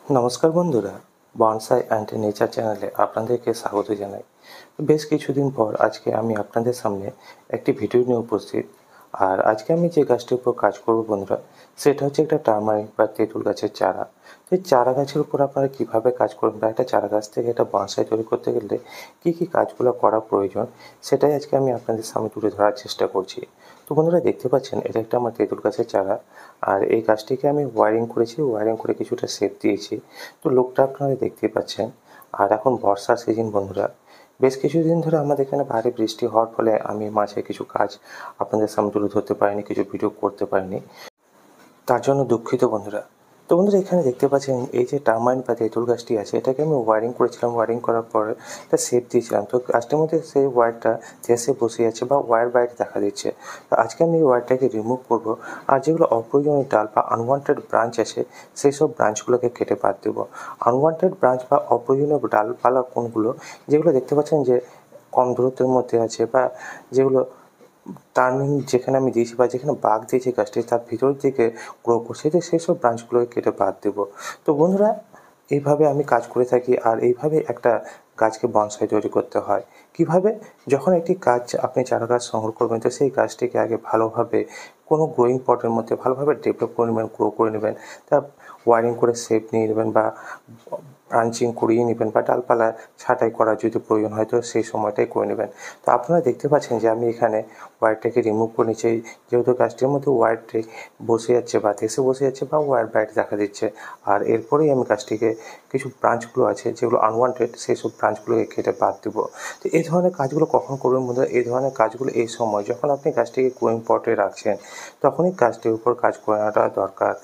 নমস্কার বন্ধুরা, bonsai and nature চ্যানেলে আপনাদেরকে স্বাগত জানাই। বেশ কিছুদিন পর আজকে আমি আপনাদের সামনে একটি ভিডিও নিয়ে উপস্থিত। আর আজকে আমি যে গাছটির উপর কাজ করব বন্ধুরা, সেটা হচ্ছে একটা টারমারিক বা তেঁতুল গাছের চারা। তো এই চারা গাছের উপর আপনারা কীভাবে কাজ করবেন বা একটা চারা গাছ থেকে একটা বনসাই তৈরি করতে গেলে কী কী কাজগুলো করা প্রয়োজন, সেটাই আজকে আমি আপনাদের সামনে তুলে ধরার চেষ্টা করছি। তো বন্ধুরা, দেখতে পাচ্ছেন এটা একটা আমার তেঁতুল গাছের চারা। আর এই গাছটিকে আমি ওয়ারিং করেছি, ওয়ারিং করে কিছুটা শেপ দিয়েছি। তো লোকটা আপনারা দেখতেই পাচ্ছেন। আর এখন বর্ষার সিজন বন্ধুরা, বেশ কিছুদিন ধরে আমাদের এখানে ভারী বৃষ্টি হওয়ার ফলে আমি মাঝে কিছু কাজ আপনাদের সামনে তুলে ধরতে পারিনি, কিছু ভিডিও করতে পারিনি। তার জন্য দুঃখিত বন্ধুরা। তো বন্ধুরা, এখানে দেখতে পাচ্ছেন এই যে টারমাইন বা তেঁতুল গাছটি আছে, এটাকে আমি ওয়ারিং করেছিলাম। ওয়ারিং করার পরে একটা শেপ দিয়েছিলাম। তো গাছটির মধ্যে সেই ওয়্যারটা ধেসে বসে আছে বা ওয়্যার বাইরে দেখা দিচ্ছে। তো আজকে আমি এই ওয়্যারটাকে রিমুভ করব। আর যেগুলো অপ্রয়োজনীয় ডাল বা আনওয়ান্টেড ব্রাঞ্চ আছে, সেই সব ব্রাঞ্চগুলোকে কেটে বাদ দেবো। আনওয়ান্টেড ব্রাঞ্চ বা অপ্রয়োজনীয় ডালপালা কোনগুলো, যেগুলো দেখতে পাচ্ছেন যে কম দূরত্বের মধ্যে আছে বা যেগুলো টার্নিং যেখানে আমি দিয়েছি বা যেখানে বাঁক দিয়েছি গাছটি তার ভিতর দিকে গ্রো করছে, তো সেই সব ব্রাঞ্চগুলোকে কেটে বাদ দেবো। তো বন্ধুরা, এইভাবে আমি কাজ করে থাকি। আর এইভাবে একটা গাছকে বনসাই তৈরি করতে হয়। কিভাবে? যখন একটি গাছ আপনি চারা গাছ সংগ্রহ করবেন, তো সেই গাছটিকে আগে ভালোভাবে কোনো গ্রোয়িং পটের মধ্যে ভালোভাবে ডেভেলপ করে নেবেন, গ্রো করে নেবেন। তার ওয়ারিং করে শেপ নিয়ে নেবেন বা ব্রাঞ্চিং করিয়ে নেবেন বা ডালপালা ছাঁটাই করার যদি প্রয়োজন হয় তো সেই সময়টাই করে নেবেন। তো আপনারা দেখতে পাচ্ছেন যে আমি এখানে ওয়্যারটাকে রিমুভ করে নিচ্ছি। যেহেতু গাছটির মধ্যে ওয়্যারটি বসে যাচ্ছে বা ধেসে বসে যাচ্ছে বা ওয়্যার বাইরে দেখা দিচ্ছে। আর এরপরেই আমি গাছটিকে কিছু ব্রাঞ্চগুলো আছে যেগুলো আনওয়ান্টেড, সেই সব ব্রাঞ্চগুলোকে কেটে বাদ দেবো। তো এই ধরনের কাজগুলো কখন করবেন বন্ধুরা? এই ধরনের কাজগুলো এই সময় যখন আপনি গাছটিকে গ্রোয়িং পটে রাখছেন, তখনই গাছটির উপর কাজ করে নেওয়াটা দরকার।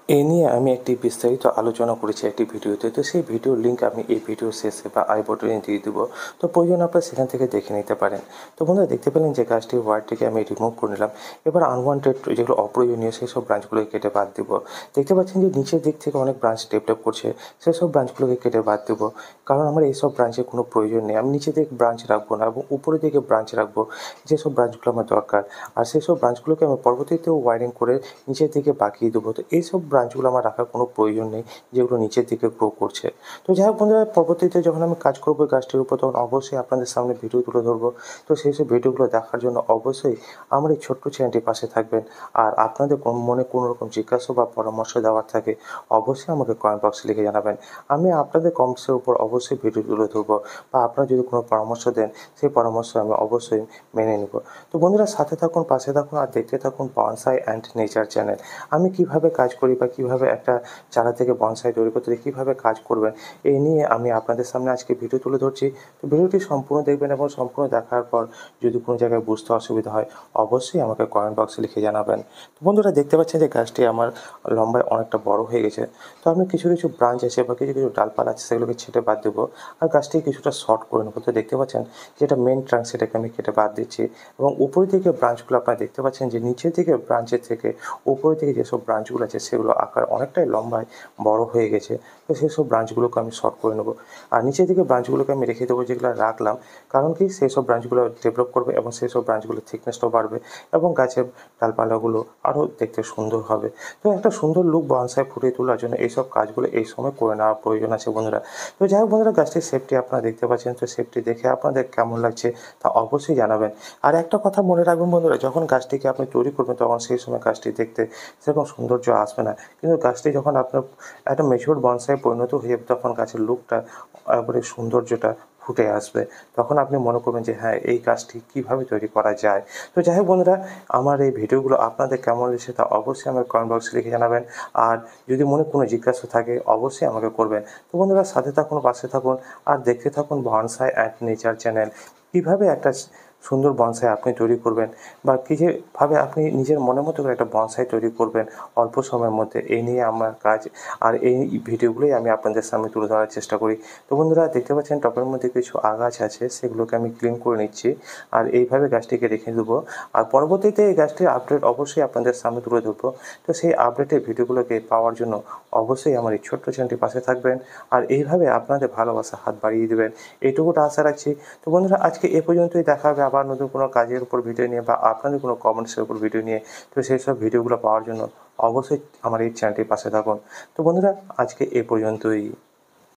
এই নিয়ে আমি একটি বিস্তারিত আলোচনা করেছি একটি ভিডিওতে। তো সেই ভিডিওর লিঙ্ক আমি এই ভিডিওর শেষে বা আই বাটনে দিয়ে দেবো। তো প্রয়োজন আপনারা সেখান থেকে দেখে নিতে পারেন। তো বন্ধুরা, দেখতে পেলেন যে গাছটির ওয়্যারটিকে আমি রিমুভ করে নিলাম। এবার আনওয়ান্টেড যেগুলো অপ্রয়োজনীয় সেই সব ব্রাঞ্চগুলোকে কেটে বাদ দেবো। দেখতে পাচ্ছেন যে নিচের দিক থেকে অনেক ব্রাঞ্চ ডেভেলপ করছে, সেসব ব্রাঞ্চগুলোকে কেটে বাদ দেবো। কারণ আমার এইসব ব্রাঞ্চের কোনো প্রয়োজন নেই। আমি নিচের দিকে ব্রাঞ্চ রাখবো না এবং উপরের দিকে ব্রাঞ্চ রাখবো, যেসব ব্রাঞ্চগুলো আমার দরকার। আর সেসব ব্রাঞ্চগুলোকে আমি পরবর্তীতেও ওয়ারিং করে নিচের দিকে বাঁকিয়ে দেবো। তো এইসব ব্রাঞ্চগুলো আমার রাখার কোনো প্রয়োজন নেই, যেগুলো নিচের দিকে গ্রো করছে। তো যাই হোক বন্ধুরা, পরবর্তীতে যখন আমি কাজ করবো গাছটির উপর, তখন অবশ্যই আপনাদের সামনে ভিডিও তুলে ধরবো। তো সেই সব ভিডিওগুলো দেখার জন্য অবশ্যই আমার এই ছোট্ট চ্যানেলটির পাশে থাকবেন। আর আপনাদের মনে কোনো রকম জিজ্ঞাসা বা পরামর্শ দেওয়ার থাকে, অবশ্যই আমাকে কমেন্ট বক্সে লিখে জানাবেন। আমি আপনাদের কমেন্টসের উপর অবশ্যই ভিডিও তুলে ধরবো বা আপনারা যদি কোনো পরামর্শ দেন, সেই পরামর্শ আমি অবশ্যই মেনে নেব। তো বন্ধুরা, সাথে থাকুন, পাশে থাকুন আর দেখতে থাকুন বনসাই অ্যান্ড নেচার চ্যানেল। আমি কিভাবে কাজ করি বা কিভাবে একটা চারা থেকে বনসাই তৈরি করতে কীভাবে কাজ করবেন, এই নিয়ে আমি আপনাদের সামনে আজকে ভিডিও তুলে ধরছি। তো ভিডিওটি সম্পূর্ণ দেখবেন এবং সম্পূর্ণ দেখার পর যদি কোনো জায়গায় বুঝতে অসুবিধা হয়, অবশ্যই আমাকে কমেন্ট বক্সে লিখে জানাবেন। তো বন্ধুরা, দেখতে পাচ্ছেন যে গাছটি আমার লম্বায় অনেকটা বড় হয়ে গেছে। তো আমি কিছু কিছু ব্রাঞ্চ আছে বা কিছু কিছু ডালপালা আছে, সেগুলোকে ছেঁটে বাদ দেবো। আর গাছটি কিছুটা শর্ট করে নেবো। তো দেখতে পাচ্ছেন যেটা মেন ট্রাঙ্ক, সেটাকে আমি কেটে বাদ দিচ্ছি। এবং উপরের দিকে ব্রাঞ্চগুলো আপনারা দেখতে পাচ্ছেন যে নিচের দিকে ব্রাঞ্চের থেকে উপরের দিকে যেসব ব্রাঞ্চগুলো আছে, সেগুলো আকার অনেকটাই লম্বায় বড় হয়ে গেছে। তো সেসব ব্রাঞ্চগুলোকে আমি শর্ট করে নেবো। আর নিচের দিকে ব্রাঞ্চগুলোকে আমি রেখে দেবো, যেগুলো রাখলাম। কারণ কি, সেই সব ব্রাঞ্চগুলো ডেভেলপ করবে এবং সেই সব ব্রাঞ্চগুলোর থিকনেসটাও বাড়বে এবং গাছের ডালপালাগুলো আরও দেখতে সুন্দর হবে। তো একটা সুন্দর লুক বনসাই ফুটিয়ে তোলার জন্য এইসব কাজগুলো এই সময় করে নেওয়ার প্রয়োজন আছে বন্ধুরা। তো যাই হোক বন্ধুরা, গাছটির শেপটি আপনারা দেখতে পাচ্ছেন। তো শেপটি দেখে আপনাদের কেমন লাগছে তা অবশ্যই জানাবেন। আর একটা কথা মনে রাখবেন বন্ধুরা, যখন গাছটিকে আপনি তৈরি করবেন, তখন সেই সময় গাছটি দেখতে সেরকম সৌন্দর্য আসবে না। কিন্তু গাছটি যখন আপনার একটা ম্যাচিউরড বনসাই পরিণত হয়ে যাবে, তখন গাছের লুকটা একবারে সৌন্দর্যটা ফুটে আসবে। তখন আপনি মনে করবেন যে হ্যাঁ, এই গাছটি কীভাবে তৈরি করা যায়। তো যাই হোক বন্ধুরা, আমার এই ভিডিওগুলো আপনাদের কেমন লেগেছে তা অবশ্যই আমাকে কমেন্ট বক্সে লিখে জানাবেন। আর যদি মনে কোনো জিজ্ঞাসা থাকে, অবশ্যই আমাকে করবেন। তো বন্ধুরা, সাথে থাকুন, পাশে থাকুন আর দেখতে থাকুন বনসাই অ্যান্ড নেচার চ্যানেল। কীভাবে একটা সুন্দর বনসাই আপনি তৈরি করবেন বা কীভাবে আপনি নিজের মনের মতো করে একটা বনসাই তৈরি করবেন অল্প সময়ের মধ্যে, এই নিয়ে আমার কাজ। আর এই ভিডিওগুলোই আমি আপনাদের সামনে তুলে ধরার চেষ্টা করি। তো বন্ধুরা, দেখতে পাচ্ছেন টবের মধ্যে কিছু আগাছা আছে, সেগুলোকে আমি ক্লিন করে নিচ্ছি। আর এইভাবে গাছটিকে রেখে দেবো। আর পরবর্তীতে এই গাছটির আপডেট অবশ্যই আপনাদের সামনে তুলে ধরবো। তো সেই আপডেটের ভিডিওগুলোকে পাওয়ার জন্য অবশ্যই আমার এই ছোট্ট চ্যানেলটির পাশে থাকবেন। আর এইভাবে আপনাদের ভালোবাসা হাত বাড়িয়ে দেবেন, এইটুকুটা আশা রাখছি। তো বন্ধুরা, আজকে এ পর্যন্তই। দেখা হবে আবার নতুন কোনো কাজের উপর ভিডিও নিয়ে বা আপনাদের কোনো কমেন্টসের উপর ভিডিও নিয়ে, তো সেই সব ভিডিওগুলো পাওয়ার জন্য অবশ্যই আমার এই চ্যানেলটির পাশে থাকুন। তো বন্ধুরা, আজকে এ পর্যন্তই।